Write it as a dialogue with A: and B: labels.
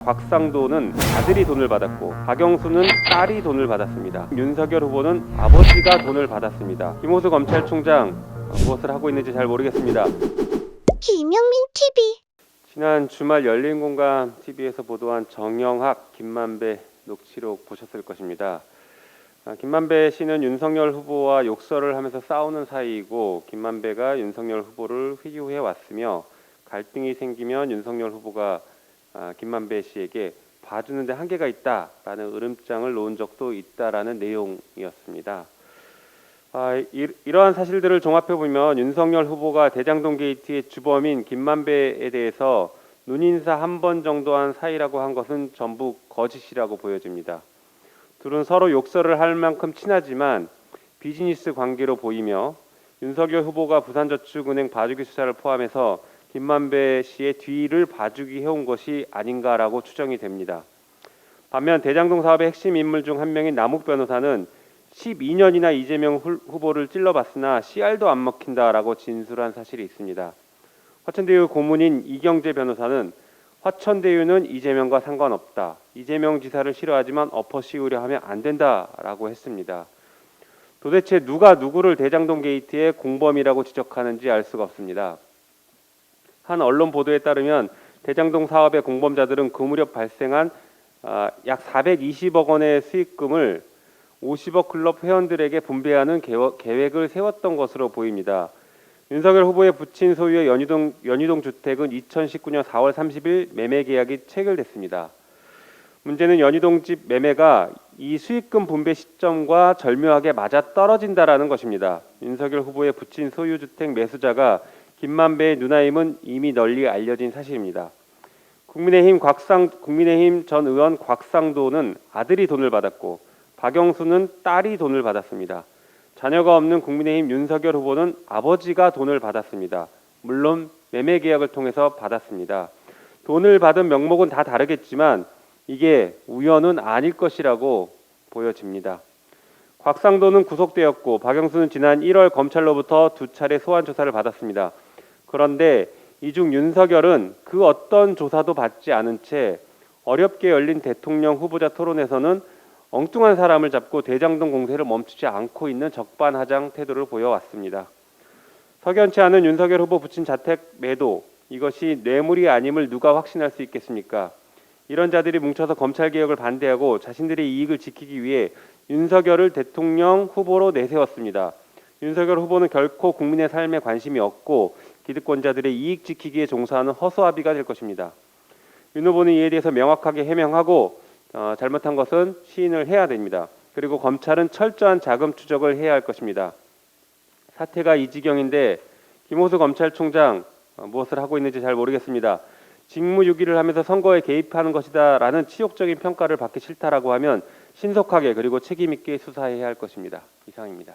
A: 곽상도는 아들이 돈을 받았고 박영수는 딸이 돈을 받았습니다. 윤석열 후보는 아버지가 돈을 받았습니다. 김호수 검찰총장 무엇을 하고 있는지 잘 모르겠습니다.
B: 김영민 TV.
A: 지난 주말 열린공감 TV에서 보도한 정영학, 김만배 녹취록 보셨을 것입니다. 김만배 씨는 윤석열 후보와 욕설을 하면서 싸우는 사이이고 김만배가 윤석열 후보를 회유해 왔으며 갈등이 생기면 윤석열 후보가 김만배 씨에게 봐주는데 한계가 있다라는 으름장을 놓은 적도 있다라는 내용이었습니다. 이러한 사실들을 종합해 보면 윤석열 후보가 대장동 게이트의 주범인 김만배에 대해서 눈인사 한 번 정도 한 사이라고 한 것은 전부 거짓이라고 보여집니다. 둘은 서로 욕설을 할 만큼 친하지만 비즈니스 관계로 보이며 윤석열 후보가 부산저축은행 봐주기 수사를 포함해서 김만배 씨의 뒤를 봐주기 해온 것이 아닌가라고 추정이 됩니다. 반면 대장동 사업의 핵심 인물 중 한 명인 남욱 변호사는 12년이나 이재명 후보를 찔러봤으나 씨알도 안 먹힌다라고 진술한 사실이 있습니다. 화천대유 고문인 이경재 변호사는 화천대유는 이재명과 상관없다. 이재명 지사를 싫어하지만 엎어 씌우려 하면 안 된다라고 했습니다. 도대체 누가 누구를 대장동 게이트의 공범이라고 지적하는지 알 수가 없습니다. 한 언론 보도에 따르면 대장동 사업의 공범자들은 그 무렵 발생한 약 420억 원의 수익금을 50억 클럽 회원들에게 분배하는 계획을 세웠던 것으로 보입니다. 윤석열 후보의 부친 소유의 연희동 주택은 2019년 4월 30일 매매 계약이 체결됐습니다. 문제는 연희동 집 매매가 이 수익금 분배 시점과 절묘하게 맞아떨어진다라는 것입니다. 윤석열 후보의 부친 소유 주택 매수자가 김만배의 누나임은 이미 널리 알려진 사실입니다. 국민의힘 전 의원 곽상도는 아들이 돈을 받았고 박영수는 딸이 돈을 받았습니다. 자녀가 없는 국민의힘 윤석열 후보는 아버지가 돈을 받았습니다. 물론 매매 계약을 통해서 받았습니다. 돈을 받은 명목은 다 다르겠지만 이게 우연은 아닐 것이라고 보여집니다. 곽상도는 구속되었고 박영수는 지난 1월 검찰로부터 2차례 소환 조사를 받았습니다. 그런데 이 중 윤석열은 그 어떤 조사도 받지 않은 채 어렵게 열린 대통령 후보자 토론에서는 엉뚱한 사람을 잡고 대장동 공세를 멈추지 않고 있는 적반하장 태도를 보여왔습니다. 석연치 않은 윤석열 후보 부친 자택 매도, 이것이 뇌물이 아님을 누가 확신할 수 있겠습니까? 이런 자들이 뭉쳐서 검찰개혁을 반대하고 자신들의 이익을 지키기 위해 윤석열을 대통령 후보로 내세웠습니다. 윤석열 후보는 결코 국민의 삶에 관심이 없고 기득권자들의 이익 지키기에 종사하는 허수아비가 될 것입니다. 윤 후보는 이에 대해서 명확하게 해명하고 잘못한 것은 시인을 해야 됩니다. 그리고 검찰은 철저한 자금 추적을 해야 할 것입니다. 사태가 이 지경인데 김호수 검찰총장 무엇을 하고 있는지 잘 모르겠습니다. 직무유기를 하면서 선거에 개입하는 것이다라는 치욕적인 평가를 받기 싫다라고 하면 신속하게 그리고 책임 있게 수사해야 할 것입니다. 이상입니다.